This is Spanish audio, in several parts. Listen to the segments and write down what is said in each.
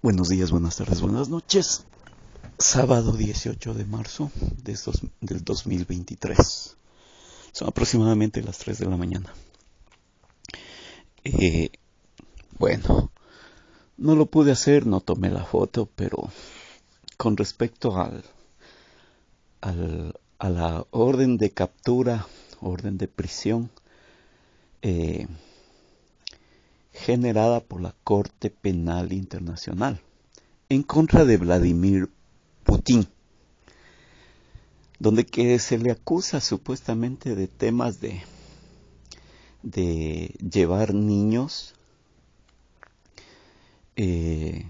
Buenos días, buenas tardes, buenas noches. Sábado 18 de marzo del 2023. Son aproximadamente las 3 de la mañana. Bueno, no lo pude hacer, no tomé la foto, pero con respecto a la orden de captura, orden de prisión, generada por la Corte Penal Internacional en contra de Vladimir Putin, donde que se le acusa supuestamente de temas de llevar niños que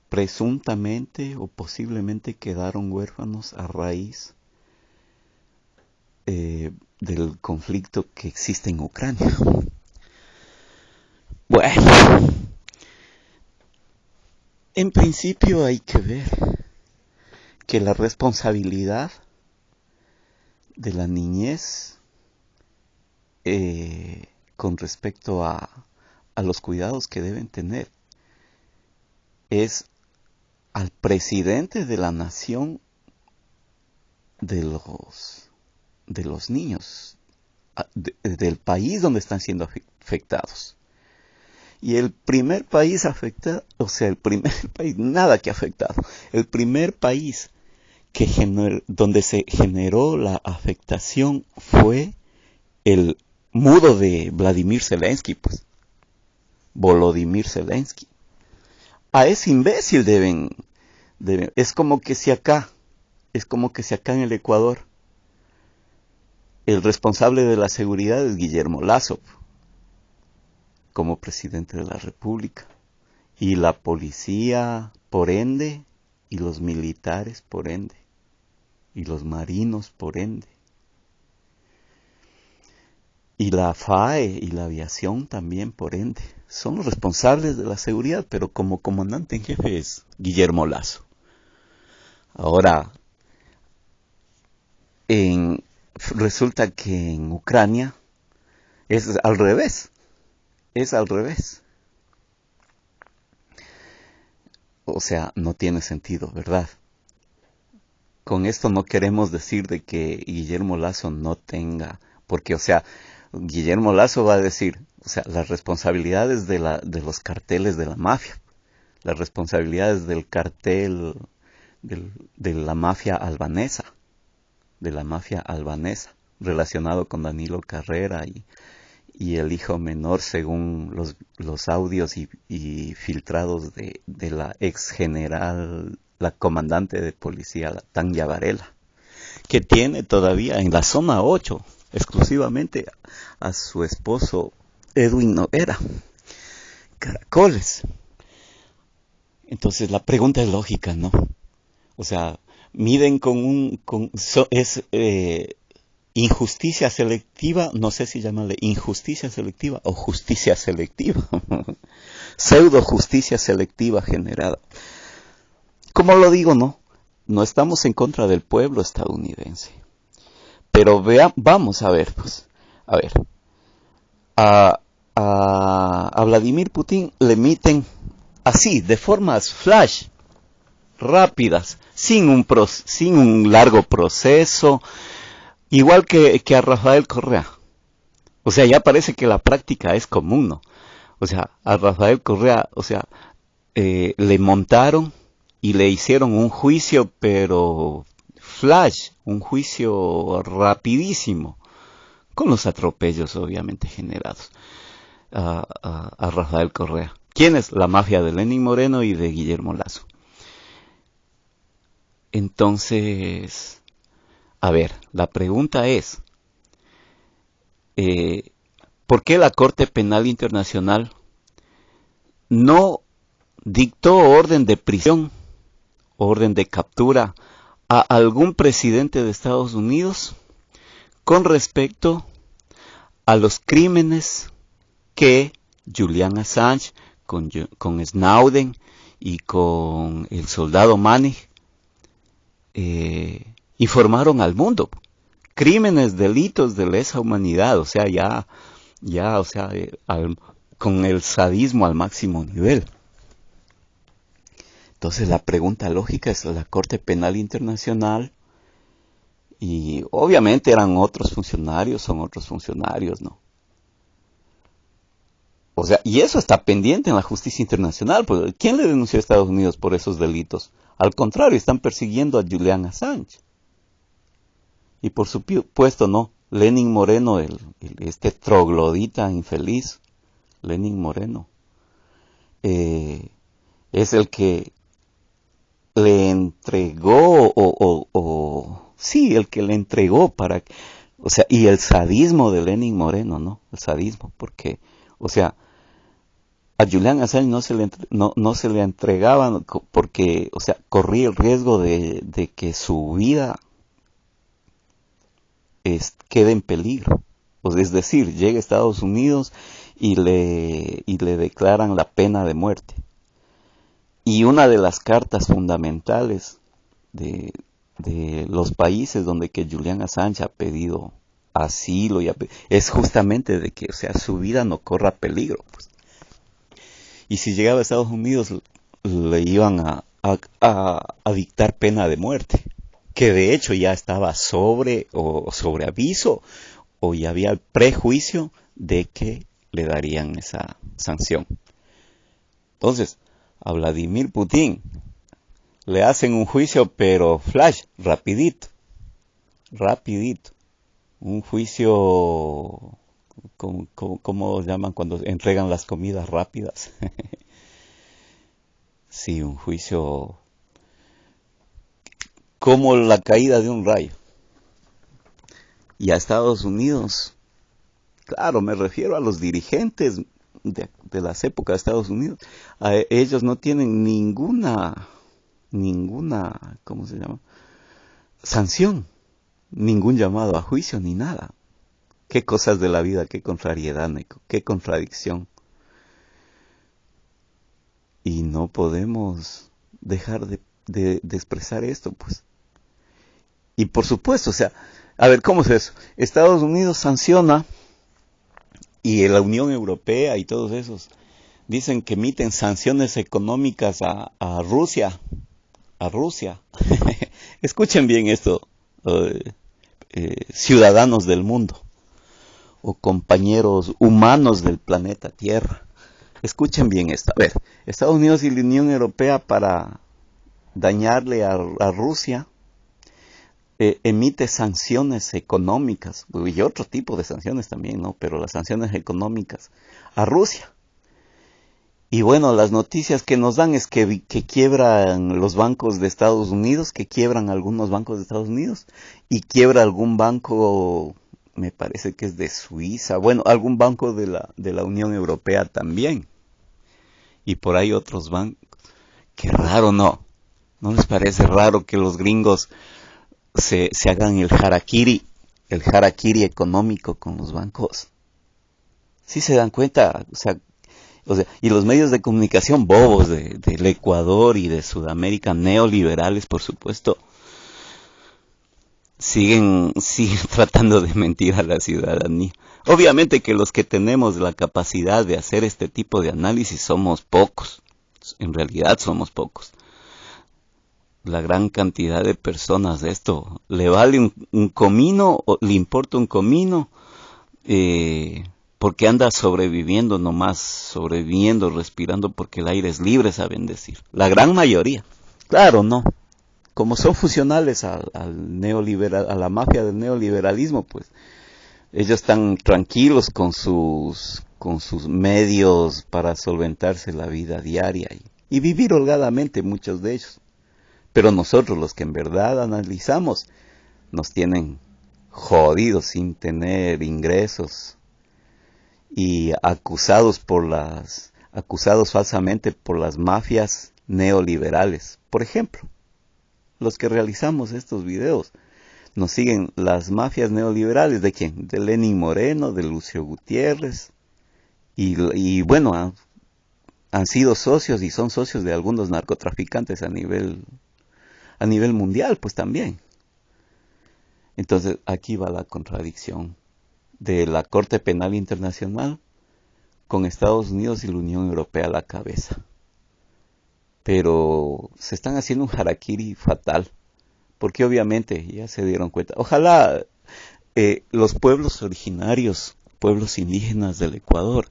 presuntamente o posiblemente quedaron huérfanos a raíz del conflicto que existe en Ucrania. Bueno, en principio hay que ver que la responsabilidad de la niñez con respecto a los cuidados que deben tener es al presidente de la nación de los niños, del país donde están siendo afectados. Y el primer país afectado, nada que ha afectado, el primer país donde se generó la afectación fue el mudo de Vladimir Zelensky, pues, Volodymyr Zelensky. A ese imbécil deben, es como que si acá en el Ecuador, el responsable de la seguridad es Guillermo Lasso, como presidente de la República, y la policía por ende, y los militares por ende, y los marinos por ende, y la FAE y la aviación también por ende, son los responsables de la seguridad, pero como comandante en jefe es Guillermo Lasso. Ahora, resulta que en Ucrania es al revés. O sea, no tiene sentido, ¿verdad? Con esto no queremos decir de que Guillermo Lasso no tenga, porque, o sea, Guillermo Lasso va a decir, o sea, las responsabilidades de los carteles de la mafia, las responsabilidades del cartel de la mafia albanesa, relacionado con Danilo Carrera y el hijo menor, según los audios y filtrados de la ex general, la comandante de policía, la Tanya Varela, que tiene todavía en la zona 8 exclusivamente a su esposo Edwin Noguera. Caracoles. Entonces la pregunta es lógica, ¿no? O sea, miden injusticia selectiva, no sé si llamarle injusticia selectiva o justicia selectiva, pseudo justicia selectiva generada. Como lo digo, no estamos en contra del pueblo estadounidense, pero vamos a ver, pues, a Vladimir Putin le emiten así, de formas flash, rápidas, sin un largo proceso, igual que a Rafael Correa. O sea, ya parece que la práctica es común, ¿no? O sea, a Rafael Correa, o sea, le montaron y le hicieron un juicio, pero flash, un juicio rapidísimo, con los atropellos obviamente generados a Rafael Correa. ¿Quién es? La mafia de Lenín Moreno y de Guillermo Lasso. Entonces, a ver, la pregunta es, ¿por qué la Corte Penal Internacional no dictó orden de prisión, orden de captura a algún presidente de Estados Unidos con respecto a los crímenes que Julian Assange, con Snowden y con el soldado Manning informaron al mundo? Crímenes, delitos de lesa humanidad, o sea, con el sadismo al máximo nivel. Entonces la pregunta lógica es la Corte Penal Internacional, y obviamente eran otros funcionarios, son otros funcionarios, ¿no? O sea, y eso está pendiente en la justicia internacional, pues ¿quién le denunció a Estados Unidos por esos delitos? Al contrario, están persiguiendo a Julian Assange. Y por supuesto, no, Lenin Moreno, este troglodita infeliz, Lenin Moreno, es el que le entregó, sí, el que le entregó para, o sea, y el sadismo de Lenin Moreno, ¿no? El sadismo, porque, o sea, a Julian Assange no se le entregaban porque, o sea, corría el riesgo de que su vida quede en peligro. Es decir, llega a Estados Unidos y le declaran la pena de muerte. Y una de las cartas fundamentales de los países donde que Julian Assange ha pedido asilo es justamente de que, o sea, su vida no corra peligro, pues. Y si llegaba a Estados Unidos le iban a dictar pena de muerte, que de hecho ya estaba sobre aviso, o ya había el prejuicio de que le darían esa sanción. Entonces, a Vladimir Putin le hacen un juicio, pero flash, rapidito, un juicio, ¿cómo llaman cuando entregan las comidas rápidas? Sí, un juicio como la caída de un rayo. Y a Estados Unidos, claro, me refiero a los dirigentes de las épocas de Estados Unidos, ellos no tienen ninguna, ¿cómo se llama? Sanción, ningún llamado a juicio ni nada. Qué cosas de la vida, qué contrariedad, Neko, qué contradicción. Y no podemos dejar de expresar esto, pues. Y por supuesto, o sea, a ver, ¿cómo es eso? Estados Unidos sanciona, y la Unión Europea y todos esos dicen que emiten sanciones económicas a Rusia. Escuchen bien esto, ciudadanos del mundo, o compañeros humanos del planeta Tierra. Escuchen bien esto. A ver, Estados Unidos y la Unión Europea, para dañarle a Rusia, emite sanciones económicas, y otro tipo de sanciones también, ¿no? Pero las sanciones económicas a Rusia. Y bueno, las noticias que nos dan es que quiebran los bancos de Estados Unidos, que quiebran algunos bancos de Estados Unidos, y quiebra algún banco, me parece que es de Suiza, bueno, algún banco de la Unión Europea también. Y por ahí otros bancos. Qué raro, ¿no? ¿No les parece raro que los gringos se hagan el harakiri económico con los bancos? Sí se dan cuenta, o sea, y los medios de comunicación bobos del Ecuador y de Sudamérica, neoliberales, por supuesto, siguen tratando de mentir a la ciudadanía. Obviamente que los que tenemos la capacidad de hacer este tipo de análisis somos pocos, en realidad somos pocos. La gran cantidad de personas de esto, ¿le vale un comino o le importa un comino? Porque anda sobreviviendo nomás, sobreviviendo, respirando porque el aire es libre, saben decir. La gran mayoría. Claro, no. Como son funcionales al neoliberal, a la mafia del neoliberalismo, pues ellos están tranquilos con sus medios para solventarse la vida diaria y vivir holgadamente, muchos de ellos. Pero nosotros, los que en verdad analizamos, nos tienen jodidos sin tener ingresos y acusados falsamente por las mafias neoliberales. Por ejemplo, los que realizamos estos videos, nos siguen las mafias neoliberales. ¿De quién? De Lenin Moreno, de Lucio Gutiérrez, y bueno, han sido socios y son socios de algunos narcotraficantes a nivel mundial, pues también. Entonces aquí va la contradicción de la Corte Penal Internacional con Estados Unidos y la Unión Europea a la cabeza. pero se están haciendo un harakiri fatal, porque obviamente ya se dieron cuenta. Ojalá los pueblos originarios, pueblos indígenas del Ecuador,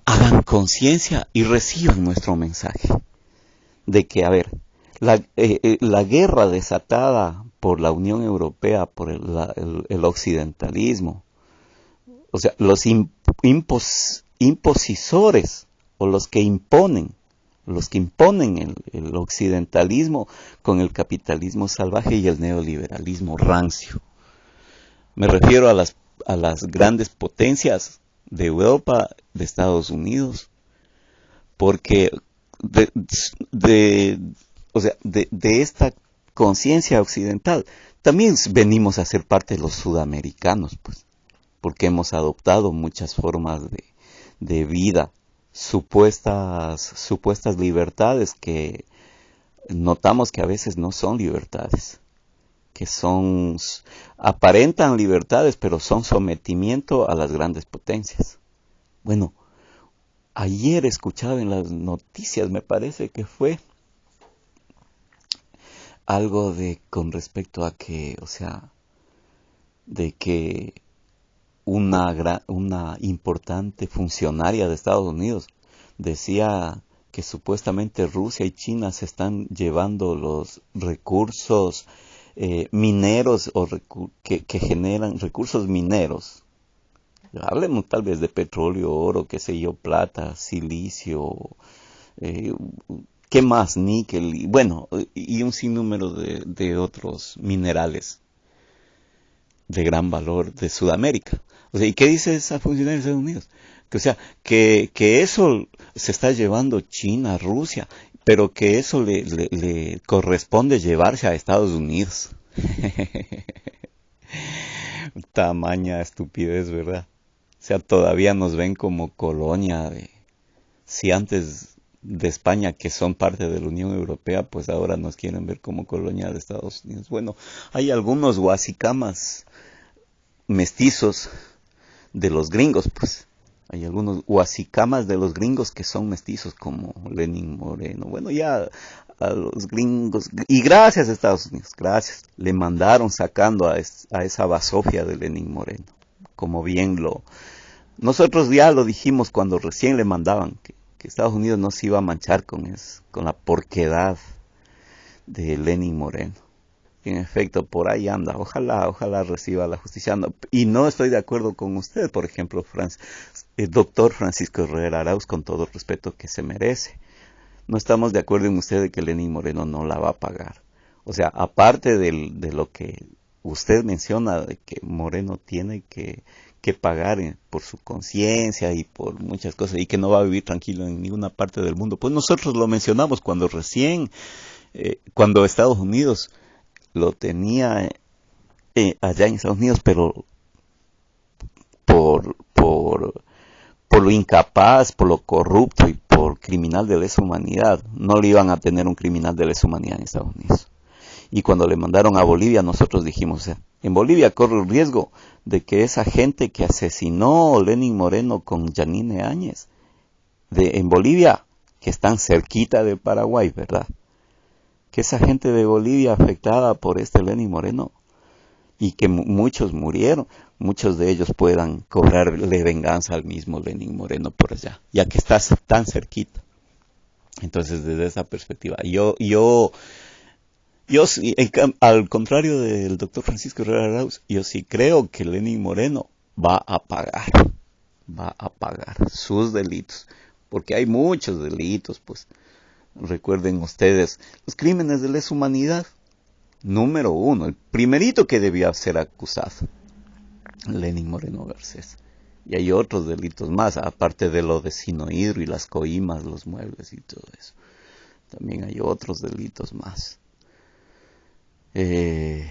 hagan conciencia y reciban nuestro mensaje de que, a ver, la guerra desatada por la Unión Europea, por el occidentalismo, o sea, los impositores o los que imponen el occidentalismo con el capitalismo salvaje y el neoliberalismo rancio. Me refiero a las grandes potencias de Europa, de Estados Unidos, porque de esta conciencia occidental también venimos a ser parte de los sudamericanos, pues, porque hemos adoptado muchas formas de vida, supuestas libertades que notamos que a veces no son libertades, que aparentan libertades, pero son sometimiento a las grandes potencias. Bueno, ayer escuchaba en las noticias, me parece que fue algo con respecto a que, o sea, de que una importante funcionaria de Estados Unidos decía que supuestamente Rusia y China se están llevando los recursos mineros o que generan recursos mineros. Hablemos tal vez de petróleo, oro, qué sé yo, plata, silicio, eh, ¿qué más? Níquel, y bueno, y un sinnúmero de otros minerales de gran valor de Sudamérica. O sea, ¿y qué dice esa funcionaria de Estados Unidos? Que, o sea, que eso se está llevando China, Rusia, pero que eso le corresponde llevarse a Estados Unidos. Tamaña estupidez, ¿verdad? O sea, todavía nos ven como colonia si antes de España, que son parte de la Unión Europea, pues ahora nos quieren ver como colonia de Estados Unidos. Bueno, hay algunos huasicamas mestizos de los gringos, pues. Hay algunos huasicamas de los gringos que son mestizos, como Lenin Moreno. Bueno, ya a los gringos, y gracias a Estados Unidos, gracias, le mandaron sacando a esa basofia de Lenin Moreno. Como bien nosotros ya lo dijimos cuando recién le mandaban, que Estados Unidos no se iba a manchar con la porquedad de Lenin Moreno. En efecto, por ahí anda. Ojalá reciba la justicia. Y no estoy de acuerdo con usted, por ejemplo, el doctor Francisco Herrera Arauz, con todo el respeto que se merece. No estamos de acuerdo en usted de que Lenin Moreno no la va a pagar. O sea, aparte de lo que usted menciona, de que Moreno tiene que pagar por su conciencia y por muchas cosas, y que no va a vivir tranquilo en ninguna parte del mundo, pues nosotros lo mencionamos cuando cuando Estados Unidos lo tenía allá en Estados Unidos, pero por lo incapaz, por lo corrupto y por criminal de lesa humanidad, no le iban a tener un criminal de lesa humanidad en Estados Unidos. Y cuando le mandaron a Bolivia, nosotros dijimos, o sea, en Bolivia corre el riesgo de que esa gente que asesinó Lenin Moreno con Yanine Áñez, en Bolivia, que están cerquita de Paraguay, ¿verdad? Que esa gente de Bolivia afectada por este Lenin Moreno, y que muchos murieron, muchos de ellos puedan cobrarle venganza al mismo Lenin Moreno por allá, ya que está tan cerquita. Entonces, desde esa perspectiva, yo sí, al contrario del doctor Francisco Herrera Arauz, yo sí creo que Lenin Moreno va a pagar sus delitos, porque hay muchos delitos, pues. Recuerden ustedes, los crímenes de lesa humanidad, número 1, el primerito que debía ser acusado, Lenin Moreno Garcés. Y hay otros delitos más, aparte de lo de Sinohidro y las coimas, los muebles y todo eso. También hay otros delitos más. Que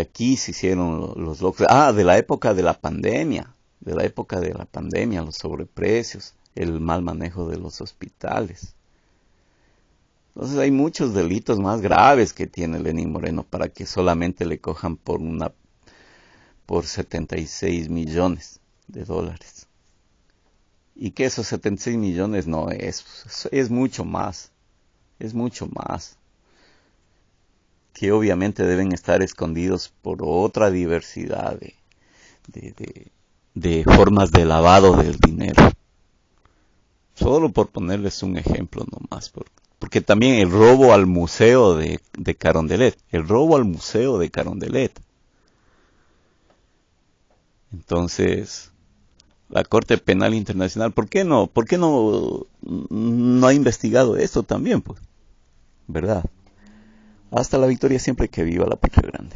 aquí se hicieron los locos. De la época de la pandemia, los sobreprecios, el mal manejo de los hospitales. Entonces hay muchos delitos más graves que tiene Lenin Moreno para que solamente le cojan por 76 millones de dólares. y que esos 76 millones no es mucho más, que obviamente deben estar escondidos por otra diversidad de, de- de formas de lavado del dinero. Solo por ponerles un ejemplo nomás, porque también el robo al museo de Carondelet, Entonces, la Corte Penal Internacional, ¿por qué no ha investigado esto también, pues? ¿Verdad? Hasta la victoria siempre, que viva la patria grande.